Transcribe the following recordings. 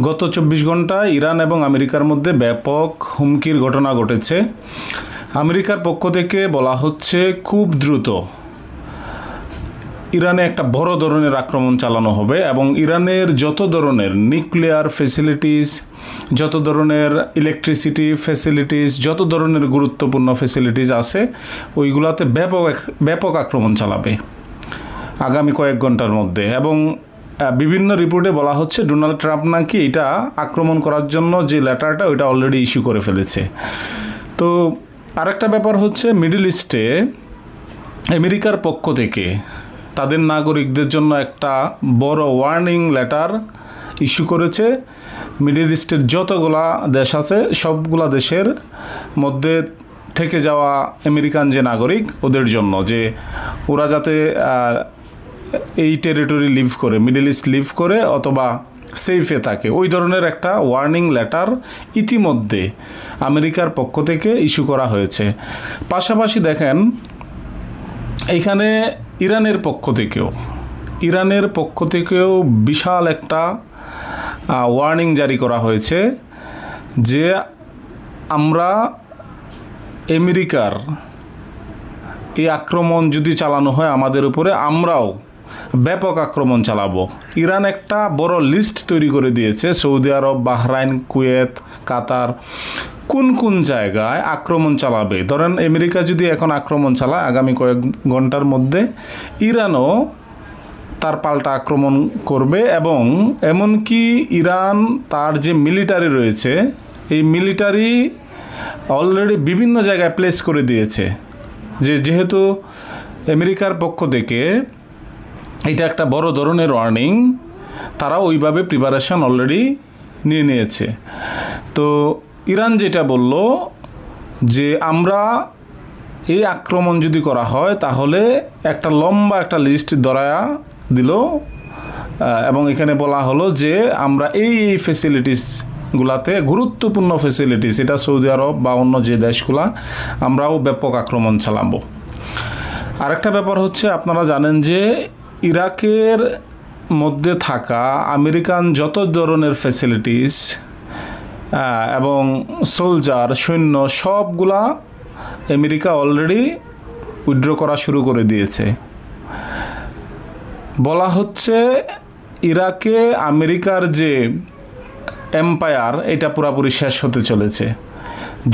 গত 24 ঘন্টায় ইরান এবং আমেরিকার মধ্যে ব্যাপক হুমকির ঘটনা ঘটেছে। আমেরিকার পক্ষ থেকে বলা হচ্ছে খুব দ্রুত ইরানে একটা বড় ধরনের আক্রমণ চালানো হবে এবং ইরানের যত ধরনের নিউক্লিয়ার ফ্যাসিলিটিস, যত ধরনের ইলেকট্রিসিটি ফ্যাসিলিটিস, যত ধরনের গুরুত্বপূর্ণ ফ্যাসিলিটিস আছে ওইগুলাতে ব্যাপক আক্রমণ চালাবে আগামী কয়েক ঘন্টার মধ্যে। এবং বিভিন্ন রিপোর্টে বলা হচ্ছে ডোনাল্ড ট্রাম্প নাকি এটা আক্রমণ করার জন্য যে লেটারটা ওইটা অলরেডি ইস্যু করে ফেলেছে। তো আরেকটা ব্যাপার হচ্ছে মিডল ইস্টে আমেরিকার পক্ষ থেকে তাদের নাগরিকদের জন্য একটা বড় ওয়ার্নিং লেটার ইস্যু করেছে। মিডল ইস্টের যতগুলা দেশ আছে সবগুলা দেশের মধ্যে থেকে যাওয়া আমেরিকান যে নাগরিক ওদের জন্য, যে ওরা যাতে এই টেরিটরি লিভ করে, মিডল ইস্ট লিভ করে অথবা সেফে থাকে, ওই ধরনের একটা ওয়ার্নিং লেটার ইতিমধ্যে আমেরিকার পক্ষ থেকে ইস্যু করা হয়েছে। পাশাপাশি দেখেন এইখানে ইরানের পক্ষ থেকেও বিশাল একটা ওয়ার্নিং জারি করা হয়েছে যে আমরা আমেরিকার এই আক্রমণ যদি চালানো হয় আমাদের উপরে, আমরাও ব্যাপক আক্রমণ চালাবো। ইরান একটা বড় লিস্ট তৈরি করে দিয়েছে, সৌদি আরব, বাহরাইন, কুয়েত, কাতার কোন কোন জায়গায় আক্রমণ চালাবে। ধরেন আমেরিকা যদি এখন আক্রমণ চালায় আগামী কয়েক ঘন্টার মধ্যে, ইরানও তার পাল্টা আক্রমণ করবে। এবং এমনকি ইরান তার যে মিলিটারি রয়েছে এই মিলিটারি অলরেডি বিভিন্ন জায়গায় প্লেস করে দিয়েছে, যেহেতু আমেরিকার পক্ষ থেকে এটা একটা বড় ধরনের ওয়ার্নিং, তারা ওইভাবে প্রিপারেশন অলরেডি নিয়ে নিয়েছে। তো ইরান যেটা বলল যে আমরা এই আক্রমণ যদি করা হয় তাহলে একটা লম্বা একটা লিস্ট ধরায়া দিল এবং এখানে বলা হলো যে আমরা এই ফ্যাসিলিটিসগুলাতে, গুরুত্বপূর্ণ ফ্যাসিলিটিস, এটা সৌদি আরব বা অন্য যে দেশগুলা, আমরাও ব্যাপক আক্রমণ চালাবো। আরেকটা ব্যাপার হচ্ছে আপনারা জানেন যে ইরাকের মধ্যে থাকা আমেরিকান যত ধরনের ফ্যাসিলিটিস এবং সোলজার, সৈন্য সবগুলা আমেরিকা অলরেডি উইথড্র করা শুরু করে দিয়েছে। বলা হচ্ছে ইরাকে আমেরিকার যে এম্পায়ার এটা পুরোপুরি শেষ হতে চলেছে।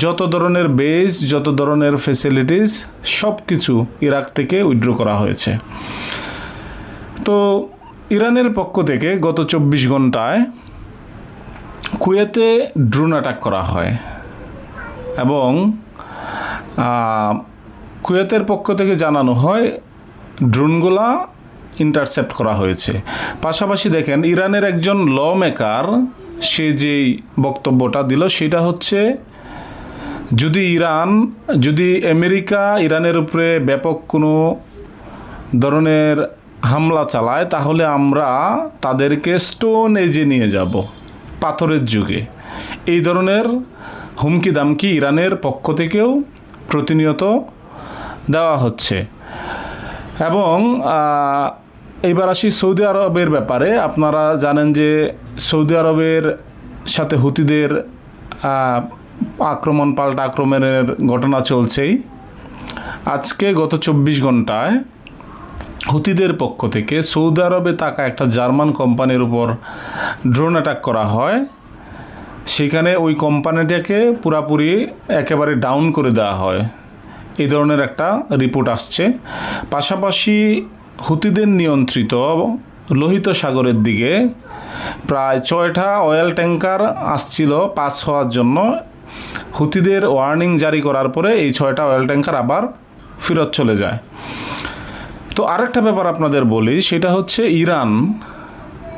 যত ধরনের বেস, যত ধরনের ফ্যাসিলিটিস সব কিছু ইরাক থেকে উইথড্র করা হয়েছে। তো ইরানের পক্ষ থেকে গত 24 ঘন্টায় কুয়েতে ড্রোন অ্যাটাক করা হয় এবং কুয়েতের পক্ষ থেকে জানানো হয় ড্রোনগুলা ইন্টারসেপ্ট করা হয়েছে। পাশাপাশি দেখেন ইরানের একজন ল মেকার সে যেই বক্তব্যটা দিল সেটা হচ্ছে যদি আমেরিকা ইরানের উপরে ব্যাপক কোনো ধরনের হামলা চালায় তাহলে আমরা তাদেরকে স্টোন এজে নিয়ে যাব, পাথরের যুগে। এই ধরনের হুমকি দামকি ইরানের পক্ষ থেকেও প্রতিনিয়ত দেওয়া হচ্ছে। এবং এইবার আসি সৌদি আরবের ব্যাপারে। আপনারা জানেন যে সৌদি আরবের সাথে হুতিদের পাল্টা আক্রমণের ঘটনা চলছেই। আজকে গত 24 ঘন্টায় হুতিদের পক্ষ থেকে সৌদি আরবে থাকা একটা জার্মান কোম্পানির উপর ড্রোন অ্যাটাক করা হয়। সেখানে ওই কোম্পানিটাকে পুরাপুরি একেবারে ডাউন করে দেওয়া হয়, এই ধরনের একটা রিপোর্ট আসছে। পাশাপাশি হুতিদের নিয়ন্ত্রিত লোহিত সাগরের দিকে প্রায় 6টা অয়েল ট্যাঙ্কার আসছিল পাস হওয়ার জন্য। হুতিদের ওয়ার্নিং জারি করার পরে এই 6টা অয়েল ট্যাঙ্কার আবার ফেরত চলে যায়। তো আরেকটা ব্যাপার আপনাদের বলি, সেটা হচ্ছে ইরান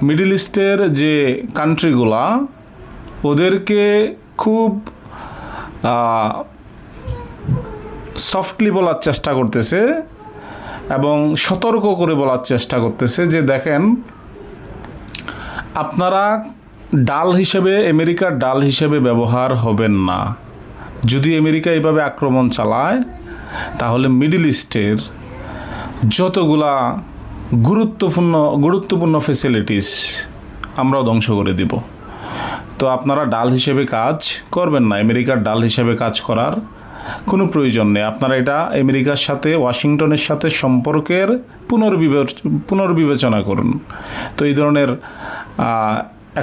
মিডল ইস্টের যে কান্ট্রিগুলা ওদেরকে খুব সফটলি বলার চেষ্টা করতেছে এবং সতর্ক করে বলার চেষ্টা করতেছে যে দেখেন আপনারা আমেরিকার ডাল হিসেবে ব্যবহার হবেন না। যদি আমেরিকা এইভাবে আক্রমণ চালায় তাহলে মিডল ইস্টের যতগুলা গুরুত্বপূর্ণ ফ্যাসিলিটিস আমরাও ধ্বংস করে দিব। তো আপনারা ডাল হিসেবে কাজ করবেন না, আমেরিকার ডাল হিসেবে কাজ করার কোনো প্রয়োজন নেই। আপনারা এটা আমেরিকার সাথে, ওয়াশিংটনের সাথে সম্পর্কের পুনর্বিবেচনা করুন। তো এই ধরনের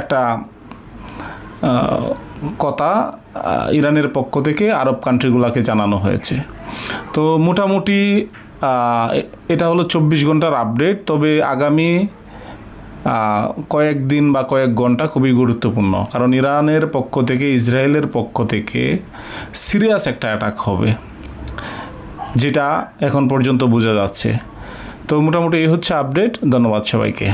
একটা কথা ইরানের পক্ষ থেকে আরব কান্ট্রিগুলোকে জানানো হয়েছে। তো মোটামুটি এটা হলো 24 ঘন্টার আপডেট। তবে আগামী কয়েকদিন বা কয়েক ঘন্টা খুবই গুরুত্বপূর্ণ, কারণ ইরানের পক্ষ থেকে, ইসরায়েলের পক্ষ থেকে সিরিয়াস একটা অ্যাটাক হবে, যেটা এখন পর্যন্ত বোঝা যাচ্ছে। তো মোটামুটি এই হচ্ছে আপডেট। ধন্যবাদ সবাইকে।